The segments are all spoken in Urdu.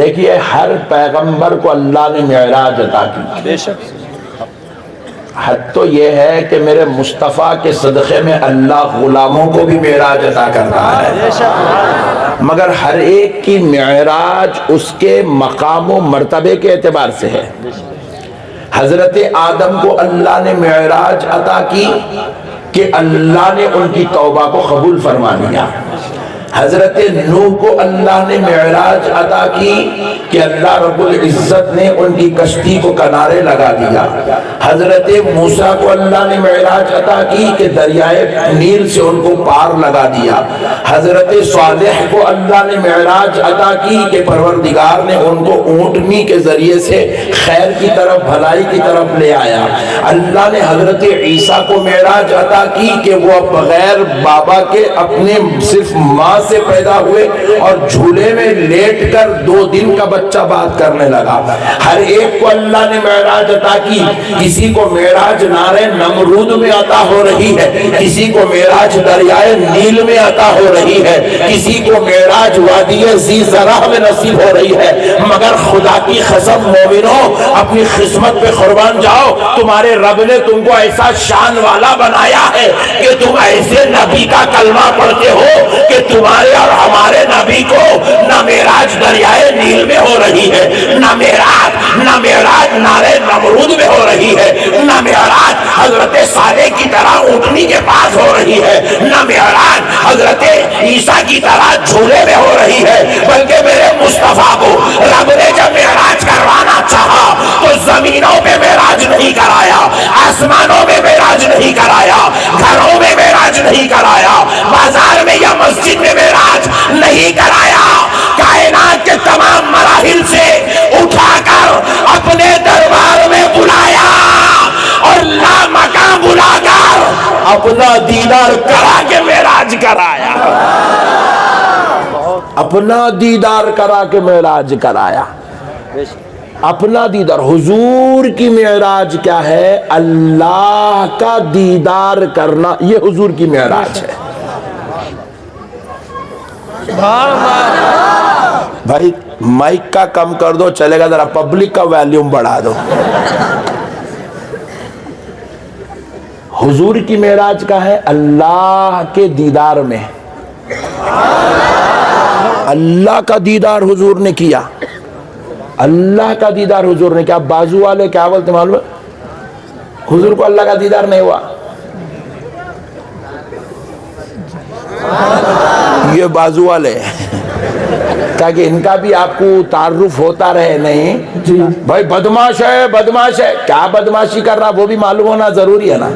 دیکھیے ہر پیغمبر کو اللہ نے معراج عطا کی، بے شک حد تو یہ ہے کہ میرے مصطفیٰ کے صدقے میں اللہ غلاموں کو بھی معراج عطا کرتا ہے، بے شک مگر ہر ایک کی معراج اس کے مقام و مرتبے کے اعتبار سے ہے۔ حضرت آدم کو اللہ نے معراج عطا کی کہ اللہ نے ان کی توبہ کو قبول فرما لیا۔ حضرت نوح کو اللہ نے معراج عطا کی کہ اللہ رب العزت نے ان کی کشتی کو کنارے لگا دیا۔ حضرت موسیٰ کو اللہ نے معراج عطا کی کہ دریائے نیل سے ان کو پار لگا دیا۔ حضرت صالح کو اللہ نے معراج عطا کی کہ پروردگار نے ان کو اونٹنی کے ذریعے سے خیر کی طرف، بھلائی کی طرف لے آیا۔ اللہ نے حضرت عیسیٰ کو معراج عطا کی کہ وہ بغیر بابا کے اپنے صرف ماں سے پیدا ہوئے اور جھولے میں لیٹ کر 2 دن کا بچہ بات کرنے لگا۔ ہر ایک کو اللہ نے معراج عطا کی، کسی کو معراج نارے نمرود میں عطا ہو رہی ہے، کسی کو معراج دریائے نیل میں عطا ہو رہی ہے، کسی کو معراج وادی ذی زرع میں نصیب ہو رہی ہے۔ مگر خدا کی قسم مومنوں، اپنی قسمت پہ قربان جاؤ، تمہارے رب نے تم کو ایسا شان والا بنایا ہے کہ تم ایسے نبی کا کلمہ پڑھتے ہو کہ تمہارے اور ہمارے نبی کو نہ معراج دریائے نیل میں ہو رہی ہے، نہ معراج نارے نمرود میں ہو رہی ہے، نہ معراج حضرت صالح کی طرح اونٹنی کے پاس ہو رہی ہے، نہ معراج حضرت عیسیٰ کی طرح جھولے میں ہو رہی ہے، بلکہ میرے مصطفیٰ کو رب نے جب معراج کروانا چاہا تو زمینوں پہ معراج نہیں کرایا، آسمانوں میں معراج نہیں کرایا، گھروں میں معراج نہیں کرایا، بازار میں یا مسجد میں معراج نہیں کرایا، کائنات کے تمام مراحل سے اٹھا کر اپنے دربار میں بلایا اور لامکان بلا کر اپنا دیدار کرا کے معراج کرایا، اپنا دیدار کرا کے معراج کرایا، اپنا دیدار۔ حضور کی معراج کیا ہے؟ اللہ کا دیدار کرنا، یہ حضور کی معراج ہے۔ بھائی مائک کا کم کر دو، چلے گا، ذرا پبلک کا ویلیوم بڑھا دو۔ حضور کی معراج کا ہے اللہ کے دیدار میں، اللہ کا دیدار حضور نے کیا، اللہ کا دیدار حضور نے کیا۔ بازو والے کیا بولتے معلوم ہے؟ حضور کو اللہ کا دیدار نہیں ہوا، یہ بازو والے تاکہ ان کا بھی آپ کو تعارف ہوتا رہے۔ نہیں بھائی بدماش ہے، بدماش ہے، کیا بدماشی کر رہا وہ بھی معلوم ہونا ضروری ہے نا۔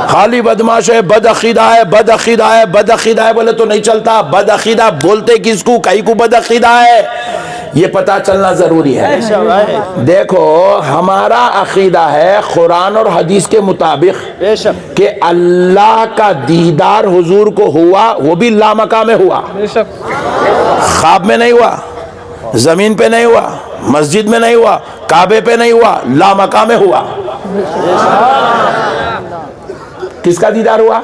خالی بدماش ہے، بد عقیدہ ہے، بد عقیدہ ہے، بد عقیدہ ہے بولے تو نہیں چلتا۔ بد عقیدہ بولتے کس کو، کئی کو بد عقیدہ ہے، یہ پتہ چلنا ضروری ہے۔ دیکھو ہمارا عقیدہ ہے قرآن اور حدیث کے مطابق کہ اللہ کا دیدار حضور کو ہوا، وہ بھی لامکان میں ہوا، خواب میں نہیں ہوا، زمین پہ نہیں ہوا، مسجد میں نہیں ہوا، کعبے پہ نہیں ہوا، لامکان میں ہوا۔ کس کا دیدار ہوا؟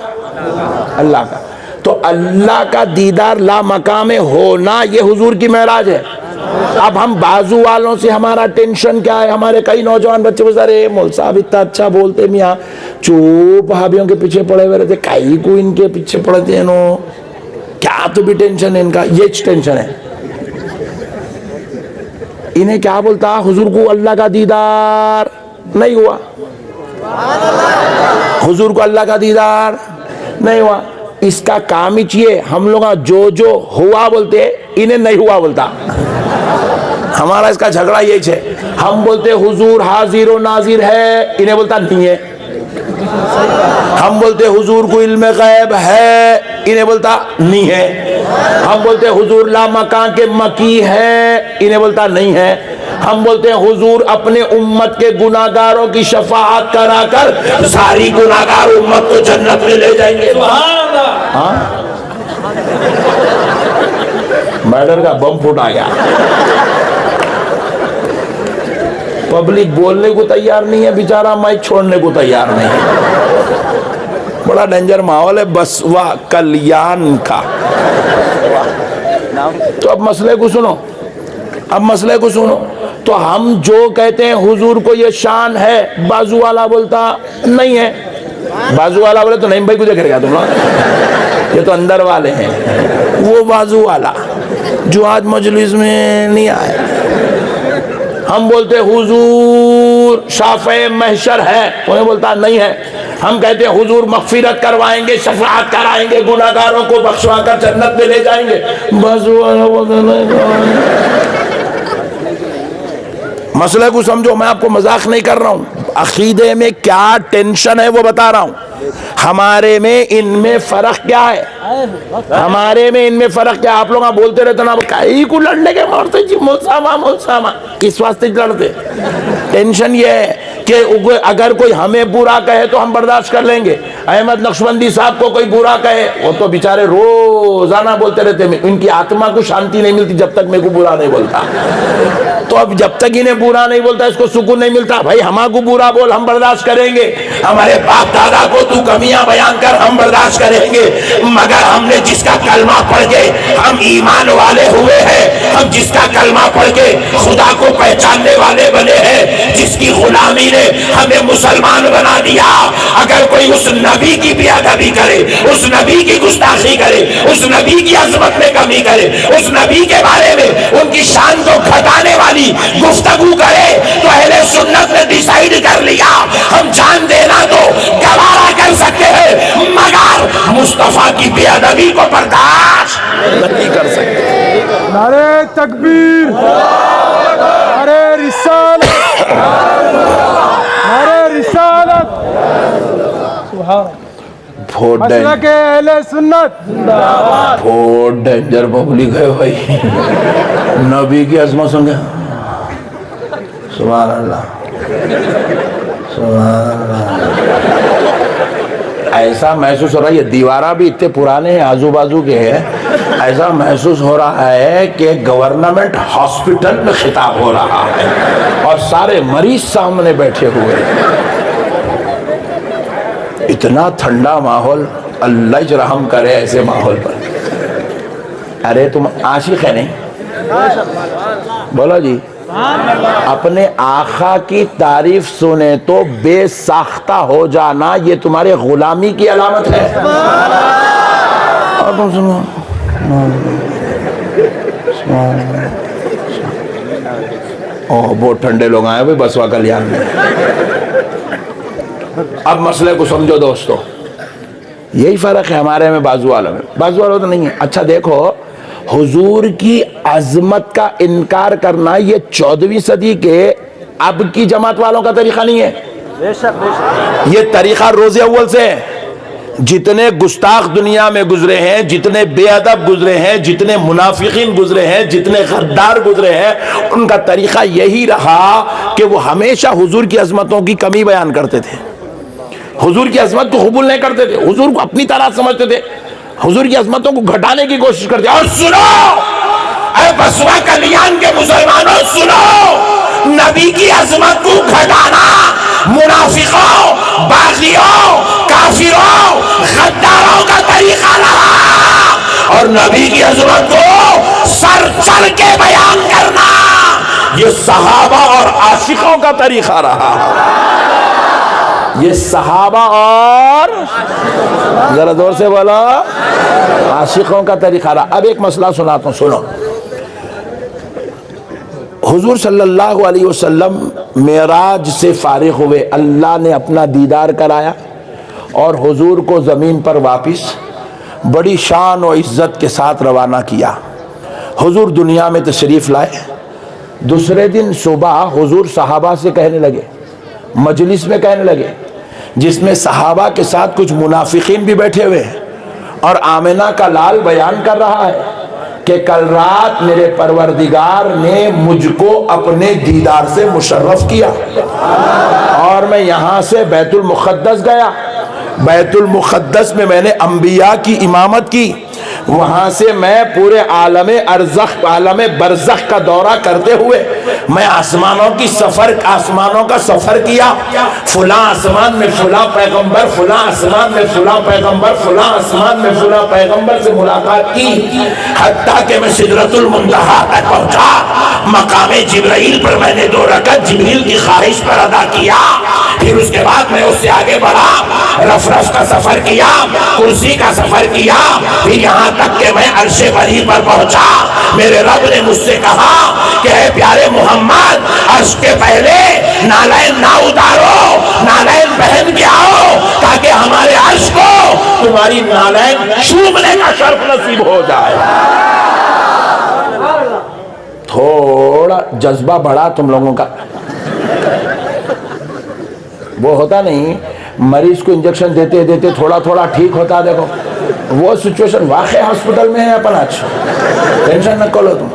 اللہ کا۔ تو اللہ کا دیدار لامکان میں ہونا یہ حضور کی معراج ہے۔ اب ہم بازو والوں سے ہمارا ٹینشن کیا ہے؟ ہمارے کئی نوجوان بچے بزرے مول صاحب اتنا اچھا بولتے، میاں چوپ بھابیوں کے پیچھے پڑے ہوئے رہتے، کئی کو ان کے پیچھے پڑتے ہیں نو، کیا تو بھی ٹینشن ہے ان کا؟ یہ ٹینشن ہے انہیں۔ کیا بولتا؟ حضور کو اللہ کا دیدار نہیں ہوا، حضور کو اللہ کا دیدار نہیں ہوا۔ اس کا کام ہی چاہیے ہم لوگ جو ہوا بولتے، انہیں نہیں ہوا بولتا۔ ہمارا اس کا جھگڑا یہی ہے، ہم بولتے حضور حاضر و ناظر ہے، انہیں بولتا نہیں ہے۔ ہم بولتے حضور کو علم غیب ہے، انہیں بولتا نہیں ہے۔ ہم بولتے حضور لامکان کے مکی ہے، انہیں بولتا نہیں ہے۔ ہم بولتے ہیں حضور اپنے امت کے گناہگاروں کی شفاعت کرا کر ساری گناہگار امت کو جنت میں لے جائیں گے۔ ہاں میڈر کا بم پھوٹا گیا، پبلک بولنے کو تیار نہیں ہے، بیچارہ مائک چھوڑنے کو تیار نہیں ہے۔ بڑا ڈینجر ماحول ہے بسوا کلیان کا۔ تو اب مسئلے کو سنو، اب مسئلے کو سنو، تو ہم جو کہتے ہیں حضور کو یہ شان ہے، بازو والا بولتا نہیں ہے، بازو والا بولے تو نہیں بھائی کو دیکھ رہے گا تم لوگ، یہ تو اندر والے ہیں، وہ بازو والا جو آج مجلس میں نہیں آیا۔ ہم بولتے حضور شافع محشر ہے، انہیں بولتا نہیں ہے۔ ہم کہتے ہیں حضور مغفرت کروائیں گے، شفاعت کرائیں گے، گناہگاروں کو بخشوا کر جنت میں لے جائیں گے، بازو والا بولتا نہیں۔ مسئلہ کو سمجھو، میں آپ کو مذاق نہیں کر رہا ہوں، عقیدے میں کیا ٹینشن ہے وہ بتا رہا ہوں۔ ہمارے میں ان میں فرق کیا ہے، ہمارے میں ان میں فرق کیا ہے؟ آپ لوگ بولتے رہتے نا کئی کو لڑنے کے مارتے جی ملسامہ کس واسطے لڑتے؟ ٹینشن یہ ہے کہ اگر کوئی ہمیں برا کہے تو ہم برداشت کر لیں گے، احمد نقشبندی صاحب کو کوئی برا کہے وہ تو بیچارے روزانہ بولتے رہتے، ان کی آتما کو شانتی نہیں ملتی جب تک میرے کو برا نہیں بولتا۔ تو اب جب تک انہیں برا نہیں بولتا اس کو سکون نہیں ملتا، بھائی ہمارے کو برا بول ہم برداشت کریں گے، ہمارے باپ دادا کو تو کمیاں بیان کر ہم برداشت کریں گے، مگر ہم نے جس کا کلمہ پڑھ کے ہم ایمان والے ہوئے ہیں، ہم جس کا کلمہ پڑھ کے خدا کو پہچاننے والے بنے ہیں، جس کی غلامی نے ہمیں مسلمان بنا دیا، اگر کوئی اس نبی کی بے ادبی کرے، اس نبی کی گستاخی کرے، اس نبی کی عظمت میں کمی کرے، اس نبی کے بارے میں ان کی شان کو گھٹانے والی گفتگو کرے، تو اہل سنت نے ڈیسائیڈ کر لیا ہم جان دینا تو گوارا کر سکتے ہیں، مگر مصطفیٰ کی بے ادبی کو برداشت نہیں کر سکتے۔ نعرہ تکبیر، نعرہ رسالت، نعرہ رسالت، مسلک اہل سنت، بہت ڈینجر پبلک ہے بھائی، نبی کی عظمت سن گیا، سبحان اللہ سبحان اللہ۔ ایسا محسوس ہو رہا ہے، یہ دیوارہ بھی اتنے پرانے ہیں آزو بازو کے ہیں، ایسا محسوس ہو رہا ہے کہ گورنمنٹ ہاسپٹل میں خطاب ہو رہا ہے اور سارے مریض سامنے بیٹھے ہوئے ہیں۔ اتنا ٹھنڈا ماحول، اللہ رحم کرے ایسے ماحول پر۔ ارے تم عاشق ہے نہیں؟ بولو جی، اپنے آقا کی تعریف سنے تو بے ساختہ ہو جانا یہ تمہارے غلامی کی علامت ہے۔ اور تم سنو، بہت ٹھنڈے لوگ آئے ہوئے بسوا کلیان میں۔ اب مسئلے کو سمجھو دوستو، یہی فرق ہے ہمارے میں بازو والوں میں، بازو والوں تو نہیں ہے۔ اچھا دیکھو، حضور کی عظمت کا انکار کرنا یہ 14ویں صدی کے اب کی جماعت والوں کا طریقہ نہیں ہے، یہ طریقہ روز اول سے ہے۔ جتنے گستاخ دنیا میں گزرے ہیں، جتنے بے ادب گزرے ہیں، جتنے منافقین گزرے ہیں، جتنے غدار گزرے ہیں، ان کا طریقہ یہی رہا کہ وہ ہمیشہ حضور کی عظمتوں کی کمی بیان کرتے تھے، حضور کی عظمت کو قبول نہیں کرتے تھے، حضور کو اپنی طرح سمجھتے تھے، حضور کی عظمتوں کو گھٹانے کی کوشش کرتے۔ اور سنو اے بسوا کلیان کے مسلمانوں، سنو، نبی کی عظمت کو گھٹانا منافقوں، باغیوں، کافروں، غداروں کا طریقہ رہا، اور نبی کی عظمت کو سر چڑھ کے بیان کرنا یہ صحابہ اور عاشقوں کا طریقہ رہا۔ یہ صحابہ اور ذرا دور سے بولو عاشقوں کا طریقہ رہا۔ اب ایک مسئلہ سناتا ہوں، سنو۔ حضور صلی اللہ علیہ وسلم معراج سے فارغ ہوئے، اللہ نے اپنا دیدار کرایا اور حضور کو زمین پر واپس بڑی شان و عزت کے ساتھ روانہ کیا۔ حضور دنیا میں تشریف لائے، دوسرے دن صبح حضور صحابہ سے کہنے لگے، مجلس میں کہنے لگے جس میں صحابہ کے ساتھ کچھ منافقین بھی بیٹھے ہوئے ہیں، اور آمنہ کا لال بیان کر رہا ہے کہ کل رات میرے پروردگار نے مجھ کو اپنے دیدار سے مشرف کیا، اور میں یہاں سے بیت المقدس گیا، بیت المقدس میں میں نے انبیاء کی امامت کی، وہاں سے میں پورے عالم ارزخ، عالم برزخ کا دورہ کرتے ہوئے میں آسمانوں کا سفر کیا، فلاں آسمان میں فلاں پیغمبر، فلاں آسمان میں فلاں پیغمبر، فلاں آسمان میں فلاں پیغمبر سے ملاقات کی، حتیٰ کہ میں سدرۃ المنتہا تک پہنچا، مقام جبرائیل پر میں نے 2 رکعت جبریل کی خواہش پر ادا کیا، پھر اس کے بعد میں اس سے آگے بڑھا، رف کا سفر کیا، کرسی کا سفر کیا، پھر یہاں تک کہ میں عرش بری پر پہنچا۔ میرے رب نے مجھ سے کہا کہ اے پیارے محمد، عرش کے پہلے نالین نہ اتارو، نالین پہن کے آؤ تاکہ ہمارے عرش کو تمہاری نالین چھومنے کا شرف نصیب ہو جائے۔ تھوڑا جذبہ بڑھا تم لوگوں کا، وہ ہوتا نہیں مریض کو انجیکشن دیتے دیتے تھوڑا تھوڑا ٹھیک ہوتا، دیکھو وہ سچویشن واقعی ہاسپٹل میں ہے اپن آج، ٹینشن نہ کرو تم۔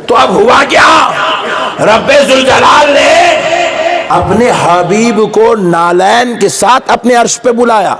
تو اب ہوا کیا، رب ذوالجلال نے اپنے حبیب کو نالین کے ساتھ اپنے عرش پہ بلایا،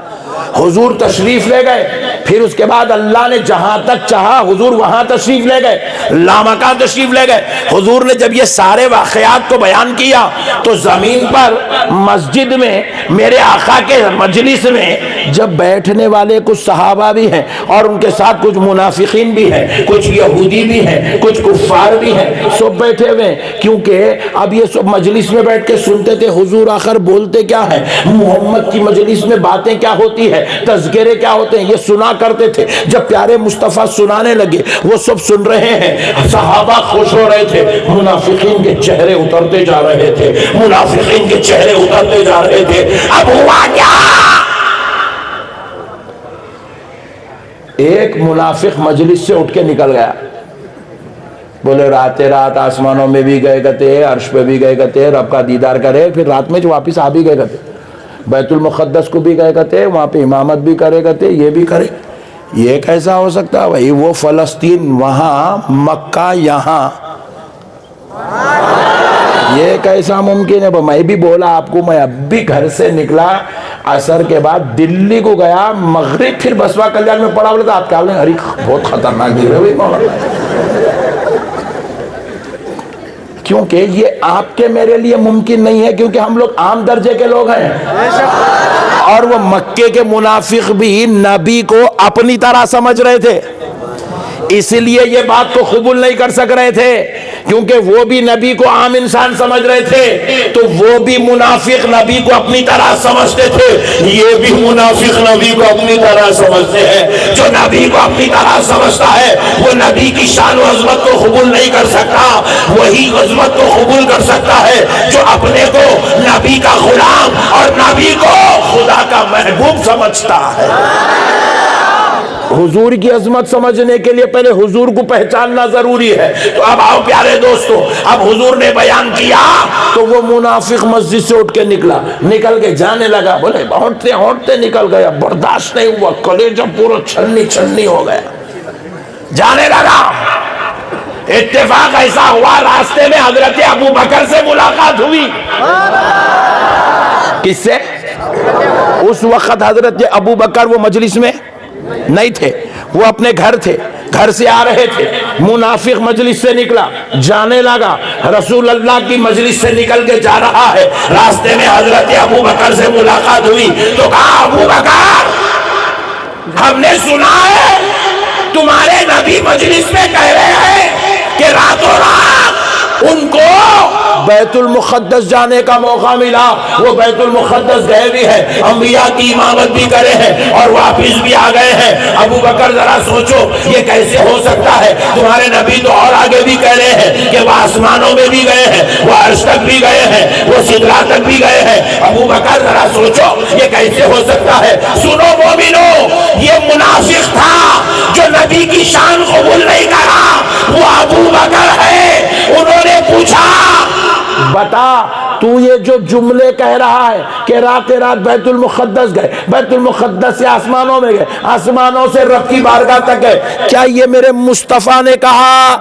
حضور تشریف لے گئے، پھر اس کے بعد اللہ نے جہاں تک چاہا حضور وہاں تشریف لے گئے، لامکان تشریف لے گئے۔ حضور نے جب یہ سارے واقعات کو بیان کیا تو زمین پر مسجد میں میرے آقا کے مجلس میں جب بیٹھنے والے کچھ صحابہ بھی ہیں اور ان کے ساتھ کچھ منافقین بھی ہیں، کچھ یہودی بھی ہیں، کچھ کفار بھی ہیں، سب بیٹھے ہوئے ہیں، کیونکہ اب یہ سب مجلس میں بیٹھ کے سنتے تھے حضور آخر بولتے کیا ہیں، محمد کی مجلس میں باتیں کیا ہوتی ہے، تذکرے کیا ہوتے ہیں، یہ سنا کرتے تھے۔ جب پیارے مصطفیٰ سنانے لگے وہ سب سن رہے ہیں، صحابہ خوش ہو رہے تھے، منافقین کے چہرے اترتے جا رہے تھے، منافقین کے چہرے اترتے جا رہے تھے۔ اب ہوا کیا، ایک منافق مجلس سے اٹھ کے نکل گیا، بولے رات آسمانوں میں بھی گئے گتے، عرش پہ بھی گئے گتے، رب کا دیدار کرے، پھر رات میں جو واپس آ بھی گئے گتے، بیت المقدس کو بھی گئے گتے، وہاں پہ امامت بھی کرے گتے، یہ بھی کرے۔ یہ کیسا ہو سکتا ہے بھائی، وہ فلسطین وہاں، مکہ یہاں، یہ کیسا ممکن ہے؟ میں بھی بولا آپ کو، میں اب بھی گھر سے نکلا عصر کے بعد دلی کو گیا، مغرب پھر بسوا کلیان میں پڑا، بولے تو آپ کیا بولیں، ارے بہت خطرناک دیر ہے مولانا، کیونکہ یہ آپ کے میرے لیے ممکن نہیں ہے، کیونکہ ہم لوگ عام درجے کے لوگ ہیں، اور وہ مکے کے منافق بھی نبی کو اپنی طرح سمجھ رہے تھے، اس لیے یہ بات کو قبول نہیں کر سک رہے تھے، کیونکہ وہ بھی نبی کو عام انسان سمجھ رہے تھے، تو وہ بھی منافق نبی کو اپنی طرح سمجھتے تھے، یہ بھی منافق نبی کو اپنی طرح سمجھتے ہیں۔ جو نبی کو اپنی طرح سمجھتا ہے وہ نبی کی شان و عظمت کو قبول نہیں کر سکتا، وہی عظمت کو قبول کر سکتا ہے جو اپنے کو نبی کا غلام اور نبی کو خدا کا محبوب سمجھتا ہے۔ حضور کی عظمت سمجھنے کے لیے پہلے حضور کو پہچاننا ضروری ہے۔ تو اب آؤ پیارے دوستو، اب حضور نے بیان کیا تو وہ منافق مسجد سے اٹھ کے نکل کے جانے لگا، بولے ہونٹتے نکل گیا، برداشت نہیں ہوا، کلیجہ پورا چھنی چھنی ہو گیا، جانے لگا۔ اتفاق ایسا ہوا راستے میں حضرت ابو بکر سے ملاقات ہوئی۔ کس سے؟ اس وقت حضرت ابو بکر وہ مجلس میں نہیں تھے، وہ اپنے گھر تھے، گھر سے آ رہے تھے، منافق مجلس سے نکلا، جانے لگا، رسول اللہ کی مجلس سے نکل کے جا رہا ہے، راستے میں حضرت ابو بکر سے ملاقات ہوئی تو کہا ابو بکر، ہم نے سنا ہے تمہارے نبی مجلس میں کہہ رہے ہیں کہ راتوں رات ان کو بیت المقدس جانے کا موقع ملا، وہ بیت المقدس گئے بھی ہیں، انبیاء کی امامت بھی کرے ہیں اور واپس بھی آ گئے ہیں۔ ابو بکر ذرا سوچو یہ کیسے ہو سکتا ہے، تمہارے نبی تو اور آگے بھی کہہ رہے ہیں کہ وہ آسمانوں میں بھی گئے ہیں، وہ عرش تک بھی گئے ہیں، وہ سدرہ تک بھی گئے ہیں۔ ابو بکر ذرا سوچو یہ کیسے ہو سکتا ہے۔ سنو مومنو، یہ منافق تھا جو نبی کی شان قبول نہیں کرا، وہ ابو بکر ہے۔ انہوں نے پوچھا بتا تو یہ جو جملے کہہ رہا ہے کہ رات بیت المقدس گئے، بیت المقدس سے آسمانوں میں گئے، آسمانوں سے رب کی بارگاہ تک گئے، کیا یہ میرے مصطفیٰ نے کہا؟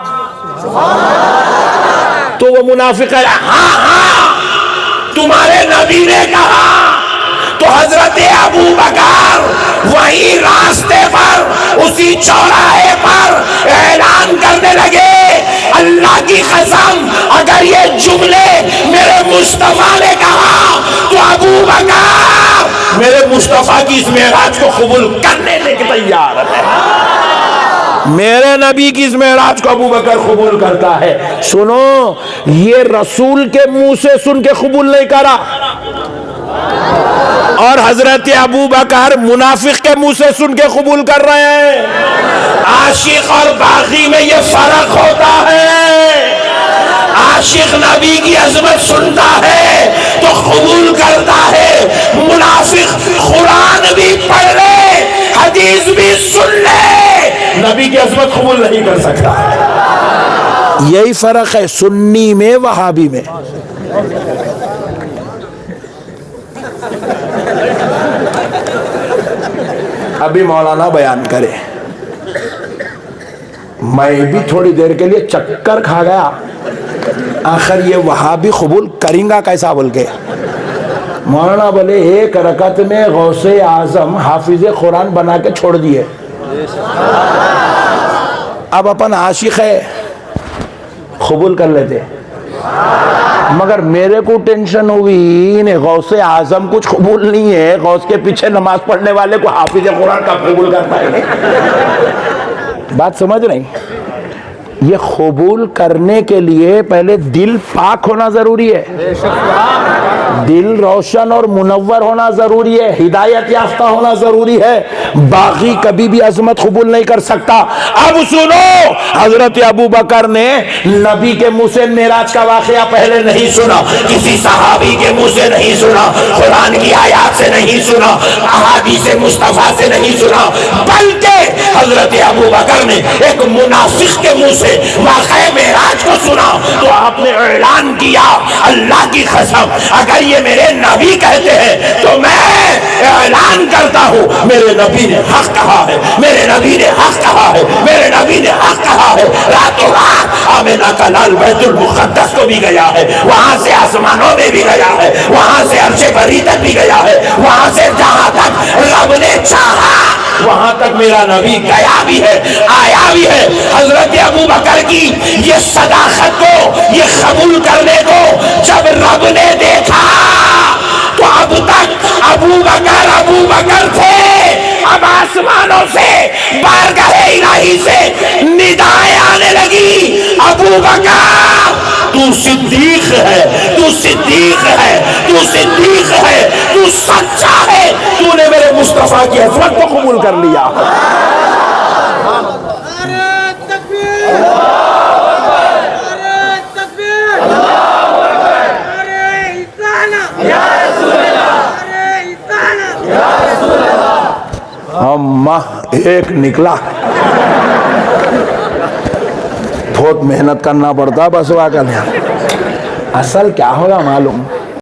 تو وہ منافق ہے، ہاں ہاں تمہارے نبی نے کہا، تو حضرت ابو بکر وہی راستے پر اسی چوراہے پر اعلان کرنے لگے، اللہ کی قسم اگر یہ جملے میرے مصطفیٰ نے کہا تو ابو بکر میرے مصطفیٰ کی اس معراج کو قبول کرنے کے تیار ہے۔ میرے نبی کی اس معراج کو ابو بکر قبول کرتا ہے۔ سنو، یہ رسول کے منہ سے سن کے قبول نہیں کرا، اور حضرت ابو بکر منافق کے منہ سے سن کے قبول کر رہے ہیں۔ عاشق اور باغی میں یہ فرق ہوتا ہے۔ عاشق نبی کی عظمت سنتا ہے تو قبول کرتا ہے، منافق قرآن بھی پڑھ لے، حدیث بھی سن لے، نبی کی عظمت قبول نہیں کر سکتا۔ یہی فرق ہے سنی میں وہابی میں۔ ابھی مولانا بیان کرے، میں بھی تھوڑی دیر کے لیے چکر کھا گیا، آخر یہ وہابی قبول کریں گا کیسا بول کے۔ مولانا بولے ایک رکعت میں غوث اعظم حافظ قرآن بنا کے چھوڑ دیے، اب اپن عاشق ہے قبول کر لیتے، مگر میرے کو ٹینشن ہوئی انہیں غوث اعظم کچھ قبول نہیں ہے، غوث کے پیچھے نماز پڑھنے والے کو حافظ قرآن کا قبول کرتا ہے۔ بات سمجھ نہیں؟ یہ قبول کرنے کے لیے پہلے دل پاک ہونا ضروری ہے، دل روشن اور منور ہونا ضروری ہے، ہدایت یافتہ ہونا ضروری ہے، باغی کبھی بھی عظمت قبول نہیں کر سکتا۔ اب سنو، حضرت ابو بکر نے نبی کے منہ سے معراج کا واقعہ پہلے نہیں سنا، کسی صحابی کے منہ سے نہیں سنا، قرآن کی آیات سے نہیں سنا، احادیث مصطفیٰ سے نہیں سنا، بلکہ حضرت ابو بکر نے ایک منافق کے منہ سے واقعہ معراج کو سنا تو آپ نے اعلان کیا، اللہ کی قسم اگر یہ میرے نبی کہتے ہیں تو میں اعلان کرتا ہوں میرے نبی نے حق کہا ہے، میرے نبی نے حق کہا ہے، میرے نبی نے حق کہا ہے۔ راتوں رات آمنہ کا لال بیت المقدس کو بھی گیا ہے، وہاں سے آسمانوں میں بھی گیا ہے، وہاں سے عرش بری تک بھی گیا ہے، وہاں سے جہاں تک رب نے چاہا وہاں تک میرا نبی گیا بھی ہے، آیا بھی ہے۔ حضرت ابو بکر کی یہ صداقت کو، یہ قبول کرنے کو جب رب نے دیکھا تو اب تک ابو بکر تھے، اب آسمانوں سے بارگاہ الہی سے ندائیں آنے لگی، ابو بکر تو صدیق ہے، تو صدیق ہے، تو صدیق ہے، تو سچا ہے، تو نے میرے مصطفیٰ کی عظمت کو قبول کر لیا۔ ایک نکلا، بہت محنت کرنا پڑتا بس واقعہ۔ اصل کیا ہوگا معلوم؟